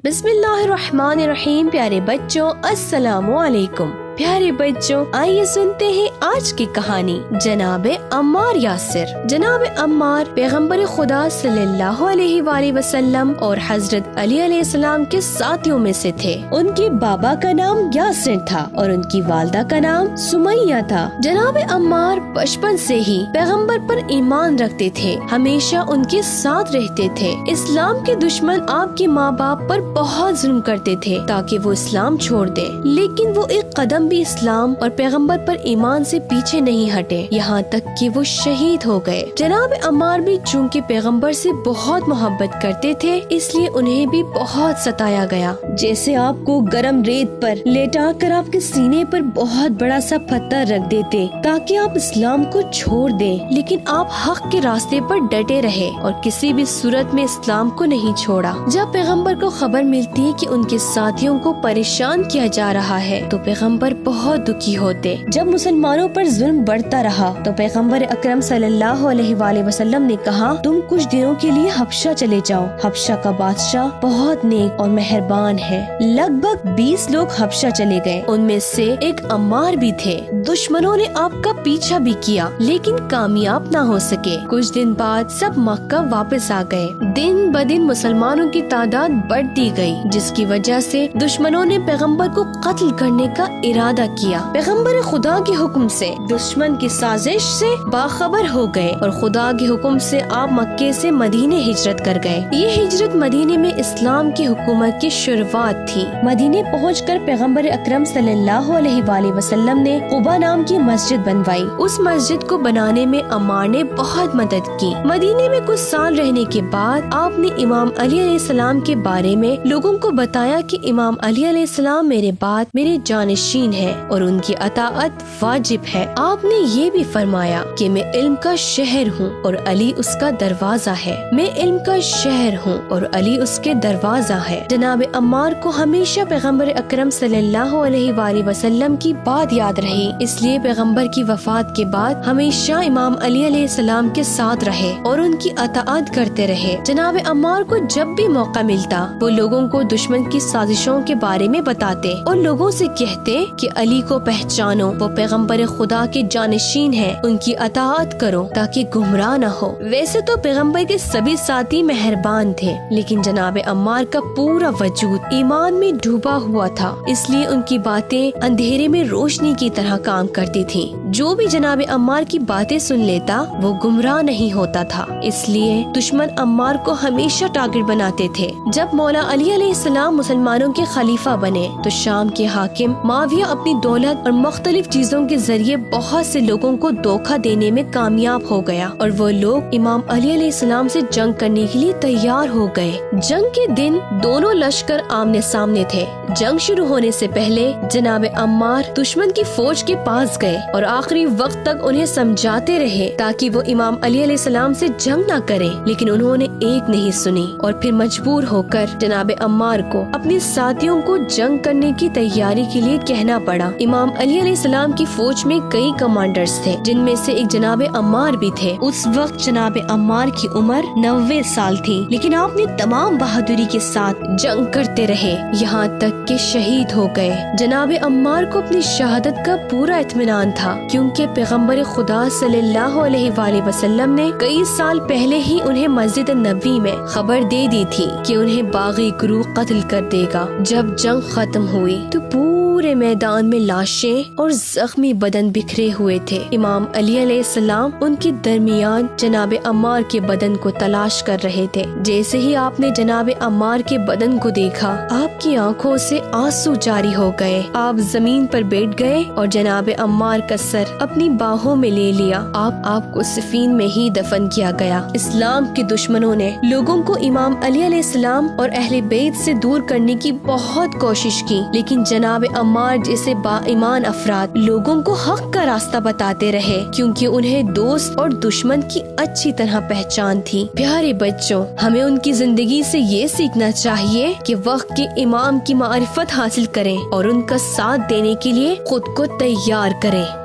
بسم اللہ الرحمن الرحیم۔ پیارے بچوں السلام علیکم۔ پیارے بچوں آئیے سنتے ہیں آج کی کہانی جناب عمار یاسر۔ جناب عمار پیغمبر خدا صلی اللہ علیہ وآلہ وسلم اور حضرت علی علیہ السلام کے ساتھیوں میں سے تھے۔ ان کے بابا کا نام یاسر تھا اور ان کی والدہ کا نام سمیہ تھا۔ جناب عمار بچپن سے ہی پیغمبر پر ایمان رکھتے تھے، ہمیشہ ان کے ساتھ رہتے تھے۔ اسلام کے دشمن آپ کے ماں باپ پر بہت ظلم کرتے تھے تاکہ وہ اسلام چھوڑ دیں، لیکن وہ ایک قدم بھی اسلام اور پیغمبر پر ایمان سے پیچھے نہیں ہٹے، یہاں تک کہ وہ شہید ہو گئے۔ جناب عمار بھی چونکہ پیغمبر سے بہت محبت کرتے تھے، اس لیے انہیں بھی بہت ستایا گیا۔ جیسے آپ کو گرم ریت پر لیٹا کر آپ کے سینے پر بہت بڑا سا پتھر رکھ دیتے تاکہ آپ اسلام کو چھوڑ دیں، لیکن آپ حق کے راستے پر ڈٹے رہے اور کسی بھی صورت میں اسلام کو نہیں چھوڑا۔ جب پیغمبر کو خبر ملتی کہ ان کے ساتھیوں کو پریشان کیا جا رہا ہے تو پیغمبر بہت دکھی ہوتے۔ جب مسلمانوں پر ظلم بڑھتا رہا تو پیغمبر اکرم صلی اللہ علیہ وآلہ وسلم نے کہا، تم کچھ دنوں کے لیے حبشہ چلے جاؤ، حبشہ کا بادشاہ بہت نیک اور مہربان ہے۔ لگ بھگ 20 لوگ حبشہ چلے گئے، ان میں سے ایک عمار بھی تھے۔ دشمنوں نے آپ کا پیچھا بھی کیا لیکن کامیاب نہ ہو سکے۔ کچھ دن بعد سب مکہ واپس آ گئے۔ دن بدن مسلمانوں کی تعداد بڑھتی گئی، جس کی وجہ سے دشمنوں نے پیغمبر کو قتل کرنے کا ارادہ کیا۔ پیغمبر خدا کے حکم سے دشمن کی سازش سے باخبر ہو گئے اور خدا کے حکم سے آپ مکے سے مدینے ہجرت کر گئے۔ یہ ہجرت مدینے میں اسلام کی حکومت کی شروعات تھی۔ مدینے پہنچ کر پیغمبر اکرم صلی اللہ علیہ وآلہ وسلم نے قباء نام کی مسجد بنوائی۔ اس مسجد کو بنانے میں عمار نے بہت مدد کی۔ مدینے میں کچھ سال رہنے کے بعد آپ نے امام علی علیہ السلام کے بارے میں لوگوں کو بتایا کہ امام علی علیہ السلام میرے بعد میرے جانشین ہے اور ان کی اطاعت واجب ہے۔ آپ نے یہ بھی فرمایا کہ میں علم کا شہر ہوں اور علی اس کا دروازہ ہے۔ میں علم کا شہر ہوں اور علی اس کے دروازہ ہے۔ جناب عمار کو ہمیشہ پیغمبر اکرم صلی اللہ علیہ وآلہ وسلم کی بات یاد رہی، اس لیے پیغمبر کی وفات کے بعد ہمیشہ امام علی علیہ السلام کے ساتھ رہے اور ان کی اطاعت کرتے رہے۔ جناب عمار کو جب بھی موقع ملتا وہ لوگوں کو دشمن کی سازشوں کے بارے میں بتاتے اور لوگوں سے کہتے کہ علی کو پہچانو، وہ پیغمبر خدا کے جانشین ہیں، ان کی اطاعت کرو تاکہ گمراہ نہ ہو۔ ویسے تو پیغمبر کے سبھی ساتھی مہربان تھے، لیکن جناب عمار کا پورا وجود ایمان میں ڈوبا ہوا تھا، اس لیے ان کی باتیں اندھیرے میں روشنی کی طرح کام کرتی تھیں۔ جو بھی جناب عمار کی باتیں سن لیتا وہ گمراہ نہیں ہوتا تھا، اس لیے دشمن عمار کو ہمیشہ ٹارگٹ بناتے تھے۔ جب مولا علی علیہ السلام مسلمانوں کے خلیفہ بنے تو شام کے حاکم معاویہ اپنی دولت اور مختلف چیزوں کے ذریعے بہت سے لوگوں کو دھوکہ دینے میں کامیاب ہو گیا اور وہ لوگ امام علی علیہ السلام سے جنگ کرنے کے لیے تیار ہو گئے۔ جنگ کے دن دونوں لشکر آمنے سامنے تھے۔ جنگ شروع ہونے سے پہلے جناب عمار دشمن کی فوج کے پاس گئے اور آخری وقت تک انہیں سمجھاتے رہے تاکہ وہ امام علی علیہ السلام سے جنگ نہ کریں، لیکن انہوں نے ایک نہیں سنی اور پھر مجبور ہو کر جناب عمار کو اپنے ساتھیوں کو جنگ کرنے کی تیاری کے لیے کہنا پڑا۔ امام علی علیہ السلام کی فوج میں کئی کمانڈرز تھے، جن میں سے ایک جناب عمار بھی تھے۔ اس وقت جناب عمار کی عمر 90 سال تھی، لیکن آپ نے تمام بہادری کے ساتھ جنگ کرتے رہے یہاں تک کہ شہید ہو گئے۔ جناب عمار کو اپنی شہادت کا پورا اطمینان تھا، کیونکہ پیغمبر خدا صلی اللہ علیہ وآلہ وسلم نے کئی سال پہلے ہی انہیں مسجد نبوی میں خبر دے دی تھی کہ انہیں باغی گروہ قتل کر دے گا۔ جب جنگ ختم ہوئی تو پورے میدان میں لاشیں اور زخمی بدن بکھرے ہوئے تھے۔ امام علی علیہ السلام ان کے درمیان جناب عمار کے بدن کو تلاش کر رہے تھے۔ جیسے ہی آپ نے جناب عمار کے بدن کو دیکھا آپ کی آنکھوں سے آنسو جاری ہو گئے۔ آپ زمین پر بیٹھ گئے اور جناب عمار کا سر اپنی باہوں میں لے لیا۔ آپ کو صفین میں ہی دفن کیا گیا۔ اسلام کے دشمنوں نے لوگوں کو امام علی علیہ السلام اور اہل بیت سے دور کرنے کی بہت کوشش کی، لیکن جناب عمار جیسے با ایمان افراد لوگوں کو حق کا راستہ بتاتے رہے، کیونکہ انہیں دوست اور دشمن کی اچھی طرح پہچان تھی۔ پیارے بچوں، ہمیں ان کی زندگی سے یہ سیکھنا چاہیے کہ وقت کے امام کی معرفت حاصل کریں اور ان کا ساتھ دینے کے لیے خود کو تیار کریں۔